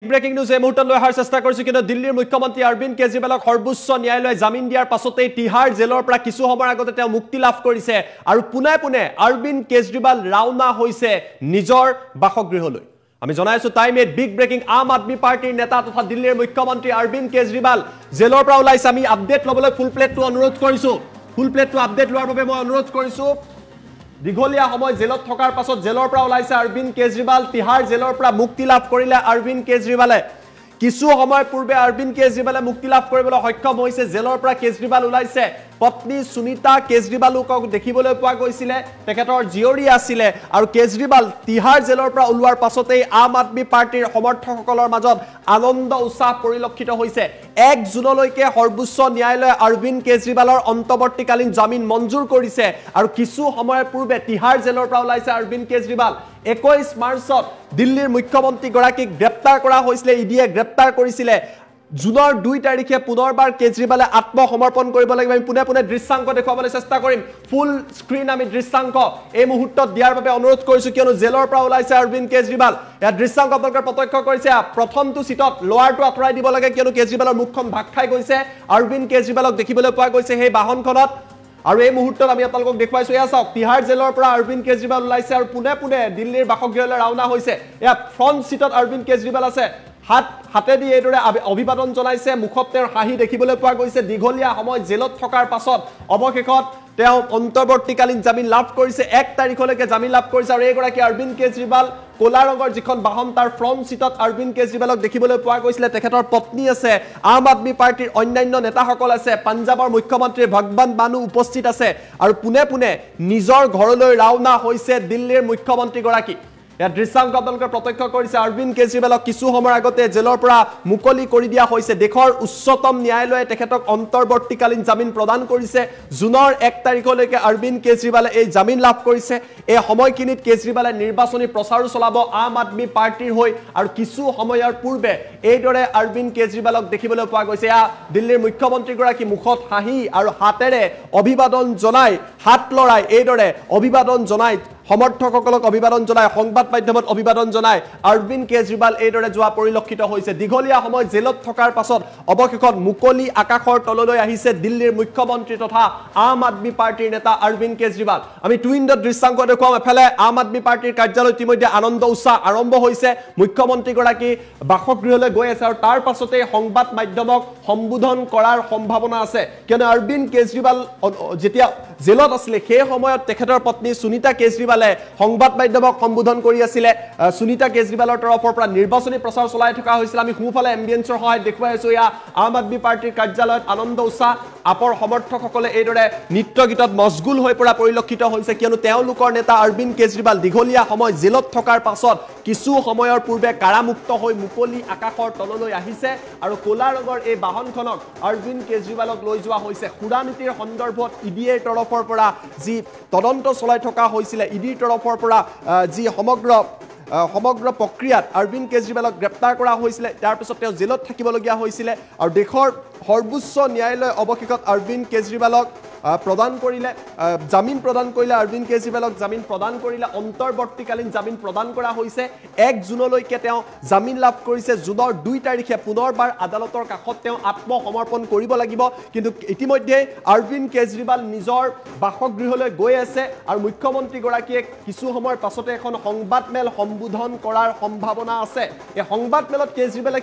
Breaking news এই মুহূৰ্তত লৈ অহাৰ চেষ্টা কৰিছো কিন্তু দিল্লীৰ মুখ্যমন্ত্ৰী অৰবিন্দ কেজৰিৱালক সৰ্বোচ্চ ন্যায়ালয়ে জামিন দিয়াৰ পাছতেই তিহাৰ জেলৰ পৰা কিছু সময়ৰ আগতে তেওঁ মুক্তি লাভ কৰিছে আৰু পুনে পুনে অৰবিন্দ কেজৰিৱাল ৰাওনা হৈছে নিজৰ বাসগৃহলৈ আমি জনাইছো টাইম এট বিগ ব্ৰেকিং আম আদমি পাৰ্টিৰ নেতা তথা দিল্লীৰ মুখ্যমন্ত্ৰী অৰবিন্দ কেজৰিৱাল জেলৰ পৰা ওলাইছে আমি আপডেট লবলৈ ফুল প্লেটটো অনুৰোধ কৰিছো ফুল প্লেটটো আপডেট লোৱাৰ বাবে মই অনুৰোধ কৰিছো দীঘলীয়া সময় জেলত থকাৰ পাছত জেলৰ পৰা ওলাইছে অৰবিন্দ কেজৰিৱাল তিহাৰ জেলৰ পৰা মুক্তি লাভ কৰিলে অৰবিন্দ কেজৰিৱালে কিছু সময় পূৰ্বে অৰবিন্দ কেজৰিৱালে মুক্তি লাভ কৰিবলৈ সক্ষম হৈছে জেলৰ পৰা কেজৰিৱাল ওলাইছে পত্নী সুনিতা কেজৰিৱালক দেখিবলৈ পোৱা গৈছিল তেখেতৰ জিয়ৰী আছিল আৰু কেজৰিৱাল তিহাৰ জেলৰ পৰা ওলোৱাৰ পাছতেই আম আদমি পাৰ্টিৰ সমৰ্থকসকলৰ মাজত আনন্দ উৎসাহ পৰিলক্ষিত হৈছে 1 জুনলৈকে সৰ্বোচ্চ ন্যায়ালয়ে অৰবিন্দ কেজৰিৱালৰ অন্তৱৰ্তীকালীন জামিন মঞ্জুৰ কৰিছে আৰু কিছু সময়ৰ পূৰ্বে তিহাৰ জেলৰ পৰা ওলাইছে অৰবিন্দ কেজৰিৱাল 21 মাৰ্চত দিল্লীৰ মুখ্যমন্ত্ৰী গৰাকীক গ্ৰেপ্তাৰ কৰা হৈছিল ইডিয়ে গ্ৰেপ্তাৰ কৰিছিল জুনৰ 2 তাৰিখে পুনৰবাৰ কেজৰিৱালে আত্মসমৰ্পণ কৰিব লাগিব আমি পুনে পুনে দৃশ্যাংক দেখুৱাবলৈ চেষ্টা কৰিম ফুল স্ক্ৰীন আমি দৃশ্যাংক এই মুহূৰ্তত দিয়াৰ বাবে অনুৰোধ কৰিছো কিয়নো জেলৰ পৰা ওলাইছে অৰবিন্দ কেজৰিৱাল ইয়াৰ দৃশ্যাংক আপোনালোকে প্ৰত্যক্ষ কৰিছে প্ৰথমটো সিটত লোৱাৰটো আঁতৰাই দিব লাগে কিয়নো কেজৰিৱালৰ মুখখন ভাগ খাই গৈছে অৰবিন্দ কেজৰিৱালক দেখিবলৈ পোৱা গৈছে সেই বাহনখনত আৰু এই মুহূৰ্তত আমি আপোনালোকক দেখুৱাইছো এয়া চাওক তিহাৰ জেলৰ পৰা অৰবিন্দ কেজৰিৱাল ওলাইছে আৰু পুনে পুনে দিল্লীৰ বাসগৃহলৈ ৰাওনা হৈছে এয়া ফ্ৰণ্ট সিটত অৰবিন্দ কেজৰিৱাল আছে হাতেদি এইদৰে অভিবাদন জনাইছে মুখত তেওঁৰ হাঁহি দেখিবলৈ পোৱা গৈছে দীঘলীয়া সময় জেলত থকাৰ পাছত অৱশেষত তেওঁ অন্তৱৰ্তীকালীন জামিন লাভ কৰিছে 1 তাৰিখলৈকে জামিন লাভ কৰিছে আৰু এইগৰাকী অৰবিন্দ কেজৰিৱাল কোলা ৰঙৰ যিখন বাহন তাৰ ফ্ৰণ্ট সিটত অৰবিন্দ কেজৰিৱালক দেখিবলৈ পোৱা গৈছিল তেখেতৰ পত্নী আছে আম আদমি পাৰ্টিৰ অন্যান্য নেতাসকল আছে পঞ্জাবৰ মুখ্যমন্ত্ৰী ভগৱন্ত মানু উপস্থিত আছে আৰু পুনে পুনে নিজৰ ঘৰলৈ ৰাওনা হৈছে দিল্লীৰ মুখ্যমন্ত্ৰী গৰাকী ইয়াৰ দৃশ্যাংক আপোনালোকে প্ৰত্যক্ষ কৰিছে অৰবিন্দ কেজৰিৱালক কিছু সময়ৰ আগতে জেলৰ পৰা মুকলি কৰি দিয়া হৈছে দেশৰ উচ্চতম ন্যায়ালয়ে তেখেতক অন্তৰ্বৰ্তীকালীন জামিন প্ৰদান কৰিছে জুনৰ 1 তাৰিখলৈকে অৰবিন্দ কেজৰিৱালে এই জামিন লাভ কৰিছে এই সময়খিনিত কেজৰিৱালে নিৰ্বাচনী প্ৰচাৰো চলাব আম আদমি পাৰ্টিৰ হৈ আৰু কিছু সময়ৰ পূৰ্বে এইদৰে অৰবিন্দ কেজৰিৱালক দেখিবলৈ পোৱা গৈছে দিল্লীৰ মুখ্যমন্ত্ৰী গৰাকী মুখত হাঁহি আৰু হাতেৰে অভিবাদন জনাই হাত লৰাই এইদৰে অভিবাদন জনাই সমৰ্থকসকলক অভিবাদন জনাই সংবাদ মাধ্যমত অভিবাদন জনাই অৰবিন্দ কেজৰিৱাল এইদৰে যোৱা পৰিলক্ষিত হৈছে দীঘলীয়া সময় জেলত থকাৰ পাছত অৱশেষত মুকলি আকাশৰ তললৈ আহিছে দিল্লীৰ মুখ্যমন্ত্ৰী তথা আম আদমি পাৰ্টিৰ নেতা অৰবিন্দ কেজৰিৱাল আমি টুইণ্ডত দৃশ্যাংক দেখুৱাম এফালে আম আদমি পাৰ্টিৰ কাৰ্যালয় ইতিমধ্যে আনন্দ উৎসাহ আৰম্ভ হৈছে মুখ্যমন্ত্ৰী গৰাকী বাসগৃহলৈ গৈ আছে আৰু তাৰ পাছতে সংবাদ মাধ্যমক সম্বোধন কৰাৰ সম্ভাৱনা আছে কিয়নো অৰবিন্দ কেজৰিৱাল যেতিয়া জেলত আছিল সেই সময়ত তেখেতৰ পত্নী সুনিতা কেজৰিৱালে সংবাদ মাধ্যমক সম্বোধন কৰি আছিল সুনিতা কেজৰিৱালৰ তৰফৰ পৰা নিৰ্বাচনী প্ৰচাৰ চলাই থকা হৈছিল আমি সোঁফালে এম্বিয়েন্সৰ সহায়ত দেখুৱাই আছো ইয়া আম আদমি পাৰ্টিৰ কাৰ্যালয়ত আনন্দ উৎসাহ আপৰ সমৰ্থকসকলে এইদৰে নৃত্য গীতত মশগুল হৈ পৰা পৰিলক্ষিত হৈছে কিয়নো তেওঁলোকৰ নেতা অৰবিন্দ কেজৰিৱাল দীঘলীয়া সময় জেলত থকাৰ পাছত কিছু সময়ৰ পূৰ্বে কাৰামুক্ত হৈ মুকলি আকাশৰ তললৈ আহিছে আৰু কোলা ৰঙৰ এই বাহনখনক অৰবিন্দ কেজৰিৱালক লৈ যোৱা হৈছে সুৰানীতিৰ সন্দৰ্ভত ইডিৰ তৰফৰ পৰা যি তদন্ত চলাই থকা হৈছিল ইডিৰ তৰফৰ পৰা যি সমগ্ৰ প্ৰক্ৰিয়াত অৰবিন্দ কেজৰিৱালক গ্ৰেপ্তাৰ কৰা হৈছিল তাৰ পিছত তেওঁ জেলত থাকিবলগীয়া হৈছিল আৰু দেশৰ সৰ্বোচ্চ ন্যায়ালয়ে অৱশেষত অৰবিন্দ কেজৰিৱালক প্ৰদান কৰিলে জামিন প্ৰদান কৰিলে অৰবিন্দ কেজৰিৱালক জামিন প্ৰদান কৰিলে অন্তৰ্বৰ্তীকালীন জামিন প্ৰদান কৰা হৈছে 1 জুনলৈকে তেওঁ জামিন লাভ কৰিছে জুনৰ 2 তাৰিখে পুনৰবাৰ আদালতৰ কাষত তেওঁ আত্মসমৰ্পণ কৰিব লাগিব কিন্তু ইতিমধ্যে অৰবিন্দ কেজৰিৱাল নিজৰ বাসগৃহলৈ গৈ আছে আৰু মুখ্যমন্ত্ৰী গৰাকীয়ে কিছু সময়ৰ পাছতে এখন সংবাদমেল সম্বোধন কৰাৰ সম্ভাৱনা আছে এই সংবাদমেলত কেজৰিৱালে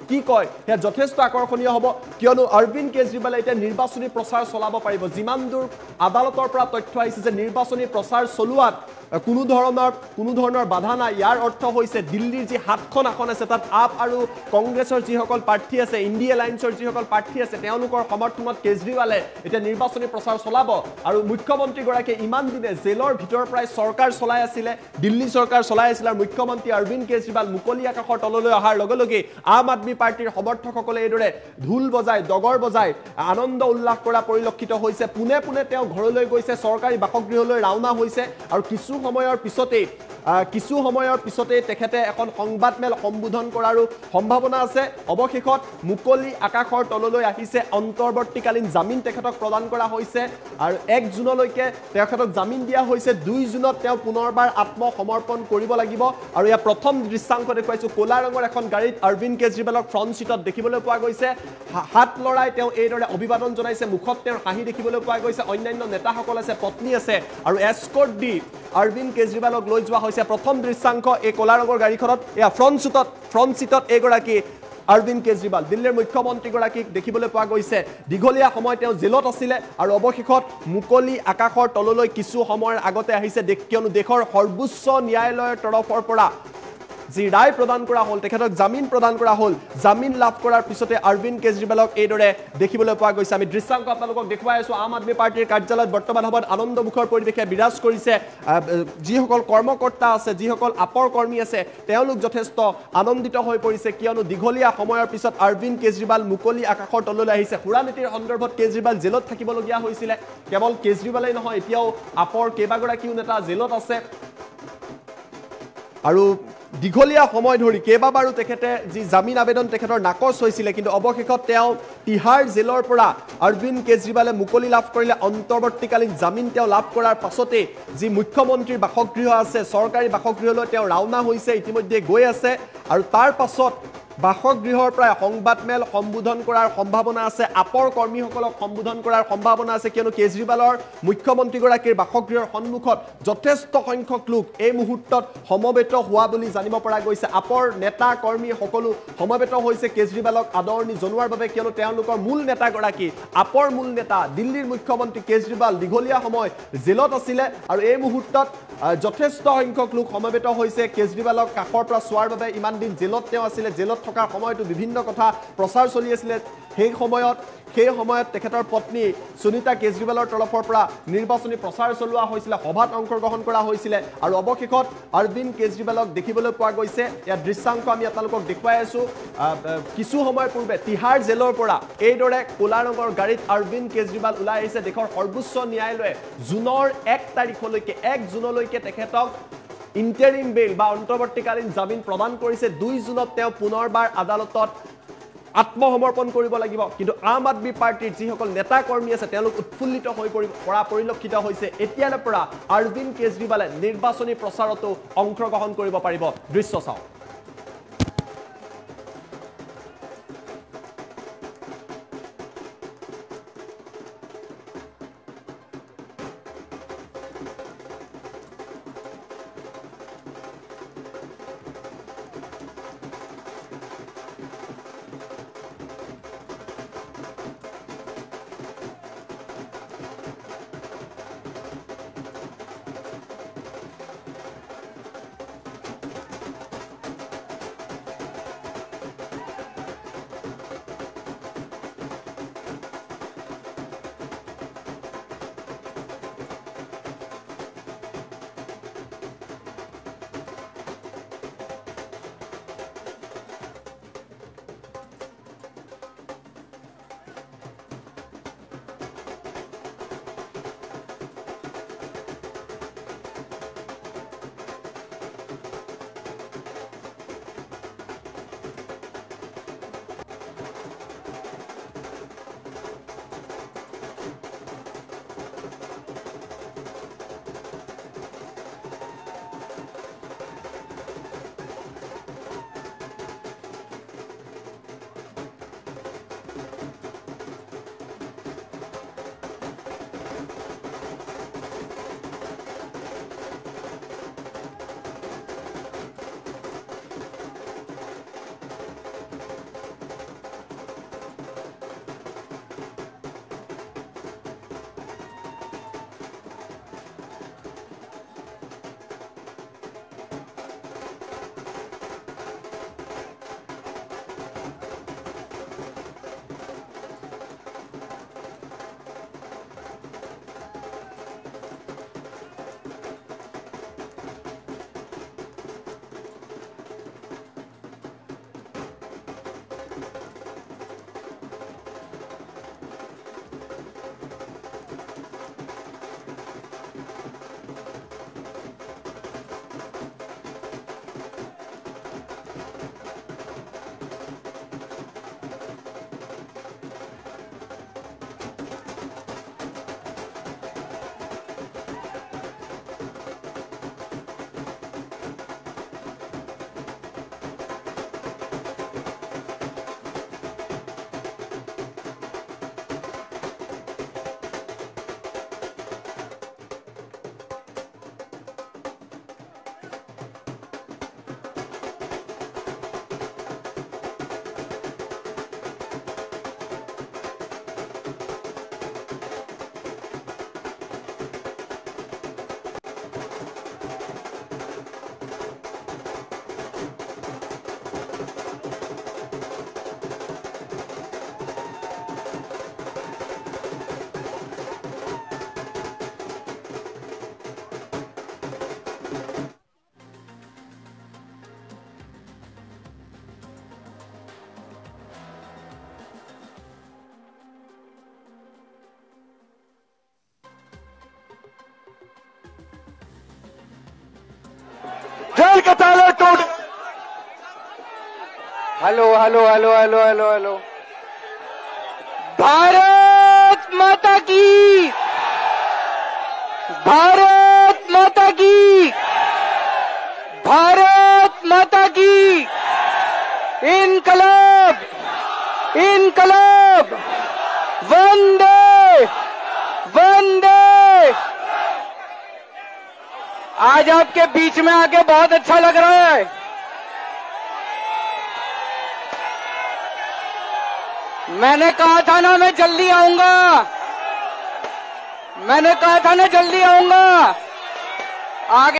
কি কয় সেয়া যথেষ্ট আকৰ্ষণীয় হ'ব কিয়নো অৰবিন্দ কেজৰিৱালে এতিয়া নিৰ্বাচনী প্ৰচাৰ চলাব পাৰিব যিমান দূৰ আদালতৰ পৰা তথ্য আহিছে যে নিৰ্বাচনী প্ৰচাৰ চলোৱাত কোনো ধৰণৰ বাধা নাই ইয়াৰ অৰ্থ হৈছে দিল্লীৰ যি 7খন আসন আছে তাত আপ আৰু কংগ্ৰেছৰ যিসকল প্ৰাৰ্থী আছে ইণ্ডিয়া এলায়েন্সৰ যিসকল প্ৰাৰ্থী আছে তেওঁলোকৰ সমৰ্থনত কেজৰিৱালে এতিয়া নিৰ্বাচনী প্ৰচাৰ চলাব আৰু মুখ্যমন্ত্ৰী গৰাকীয়ে ইমান দিনে জেলৰ ভিতৰৰ পৰাই চৰকাৰ চলাই আছিল দিল্লী চৰকাৰ চলাই আছিল আৰু মুখ্যমন্ত্ৰী অৰবিন্দ কেজৰিৱাল মুকলি আকাশৰ তললৈ অহাৰ লগে লগে আম আদমি পাৰ্টিৰ সমৰ্থকসকলে এইদৰে ঢোল বজাই ডগৰ বজাই আনন্দ উল্লাস কৰা পৰিলক্ষিত হৈছে পুনে পুনে তেওঁ ঘৰলৈ গৈছে চৰকাৰী বাসগৃহলৈ ৰাওনা হৈছে আৰু কিছু কিছু সময়ৰ পিছতে তেখেতে এখন সংবাদমেল সম্বোধন কৰাৰো সম্ভাৱনা আছে অৱশেষত মুকলি আকাশৰ তললৈ আহিছে অন্তৰ্বৰ্তীকালীন জামিন তেখেতক প্ৰদান কৰা হৈছে আৰু 1 জুনলৈকে তেখেতক জামিন দিয়া হৈছে 2 জুনত তেওঁ পুনৰবাৰ আত্মসমৰ্পণ কৰিব লাগিব আৰু ইয়া প্ৰথম দৃশ্যাংশ দেখুৱাইছো কোলা ৰঙৰ এখন গাড়ীত অৰবিন্দ কেজৰিৱালক ফ্ৰণ্ট সিটত দেখিবলৈ পোৱা গৈছে হাত লৰাই তেওঁ এইদৰে অভিবাদন জনাইছে মুখত তেওঁৰ হাঁহি দেখিবলৈ পোৱা গৈছে অন্যান্য নেতাসকল আছে পত্নী আছে আৰু এস্কৰ্ট দি অৰবিন্দ কেজৰিৱালক লৈ যোৱা হৈছে প্ৰথম দৃশ্যাংশ এই কোলা ৰঙৰ গাড়ীখনত এয়া ফ্ৰণ্ট সিটত এগৰাকী অৰবিন্দ কেজৰিৱাল দিল্লীৰ মুখ্যমন্ত্ৰীগৰাকীক দেখিবলৈ পোৱা গৈছে দীঘলীয়া সময় তেওঁ জেলত আছিল আৰু অৱশেষত মুকলি আকাশৰ তললৈ কিছু সময়ৰ আগতে আহিছে কিয়নো দেশৰ সৰ্বোচ্চ ন্যায়ালয়ৰ তৰফৰ পৰা যি ৰায় প্ৰদান কৰা হ'ল তেখেতক জামিন প্ৰদান কৰা হ'ল জামিন লাভ কৰাৰ পিছতে অৰবিন্দ কেজৰিৱালক এইদৰে দেখিবলৈ পোৱা গৈছে আমি দৃশ্যাংশ আপোনালোকক দেখুৱাই আছো আম আদমি পাৰ্টিৰ কাৰ্যালয়ত বৰ্তমান সময়ত আনন্দমুখৰ পৰিৱেশে বিৰাজ কৰিছে যিসকল কৰ্মকৰ্তা আছে যিসকল আপৰ কৰ্মী আছে তেওঁলোক যথেষ্ট আনন্দিত হৈ পৰিছে কিয়নো দীঘলীয়া সময়ৰ পিছত অৰবিন্দ কেজৰিৱাল মুকলি আকাশৰ তললৈ আহিছে খুৰা নীতিৰ সন্দৰ্ভত কেজৰিৱাল জেলত থাকিবলগীয়া হৈছিলে কেৱল কেজৰিৱালেই নহয় এতিয়াও আপৰ কেইবাগৰাকীও নেতা জেলত আছে আৰু দীঘলীয়া সময় ধৰি কেইবাবাৰো তেখেতে যি জামিন আবেদন তেখেতৰ নাকচ হৈছিলে কিন্তু অৱশেষত তেওঁ তিহাৰ জেলৰ পৰা অৰবিন্দ কেজৰিৱালে মুকলি লাভ কৰিলে অন্তৰ্বৰ্তীকালীন জামিন তেওঁ লাভ কৰাৰ পাছতে যি মুখ্যমন্ত্ৰীৰ বাসগৃহ আছে চৰকাৰী বাসগৃহলৈ তেওঁ ৰাওনা হৈছে ইতিমধ্যে গৈ আছে আৰু তাৰ পাছত বাসগৃহৰ পৰা সংবাদমেল সম্বোধন কৰাৰ সম্ভাৱনা আছে আপৰ কৰ্মীসকলক সম্বোধন কৰাৰ সম্ভাৱনা আছে কিয়নো কেজৰিৱালৰ মুখ্যমন্ত্ৰীগৰাকীৰ বাসগৃহৰ সন্মুখত যথেষ্ট সংখ্যক লোক এই মুহূৰ্তত সমবেত হোৱা বুলি জানিব পৰা গৈছে আপৰ নেতা কৰ্মী সকলো সমবেত হৈছে কেজৰিৱালক আদৰণি জনোৱাৰ বাবে কিয়নো তেওঁলোকৰ মূল নেতাগৰাকী আপৰ মূল নেতা দিল্লীৰ মুখ্যমন্ত্ৰী কেজৰিৱাল দীঘলীয়া সময় জেলত আছিল আৰু এই মুহূৰ্তত যথেষ্ট সংখ্যক লোক সমবেত হৈছে কেজৰিৱালক কাষৰ পৰা চোৱাৰ বাবে ইমান দিন জেলত তেওঁ আছিল জেলত থকাৰ সময়তো বিভিন্ন কথা প্ৰচাৰ চলি আছিল সেই সময়ত তেখেতৰ পত্নী সুনীতা কেজৰিৱালৰ তৰফৰ পৰা নিৰ্বাচনী প্ৰচাৰ চলোৱা হৈছিল সভাত অংশগ্ৰহণ কৰা হৈছিল আৰু অৱশেষত অৰবিন্দ কেজৰিৱালক দেখিবলৈ পোৱা গৈছে ইয়াৰ দৃশ্যাংশ আমি আপোনালোকক দেখুৱাই আছো কিছু সময় পূৰ্বে তিহাৰ জেলৰ পৰা এইদৰে কোলা ৰঙৰ গাড়ীত অৰবিন্দ কেজৰিৱাল ওলাই আহিছে দেশৰ সৰ্বোচ্চ ন্যায়ালয়ে জুনৰ 1 তাৰিখলৈকে 1 জুনলৈকে তেখেতক ইন্টাৰিম বেইল বা অন্তৰ্বৰ্তীকালীন জামিন প্ৰদান কৰিছে 2 জুনত তেওঁ পুনৰবাৰ আদালতত আত্মসমৰ্পণ কৰিব লাগিব কিন্তু আম আদমি পাৰ্টিৰ যিসকল নেতা কৰ্মী আছে তেওঁলোক উৎফুল্লিত হৈ পৰা পৰিলক্ষিত হৈছে এতিয়ালৈ পৰা অৰবিন্দ কেজৰিৱালে নিৰ্বাচনী প্ৰচাৰতো অংশগ্ৰহণ কৰিব পাৰিব দৃশ্য চাওক जेल के ताले टूट। Hello hello hello hello hello hello. Bharat माता की, भारत माता की, भारत माता की। इनकलाब, इनकलाब, वंदे वंदे। आज आपके बीच में आके बहुत अच्छा लग रहा है। मैंने कहा था ना मैं जल्दी आऊंगा, मैंने कहा था ना जल्दी आऊंगा। आगे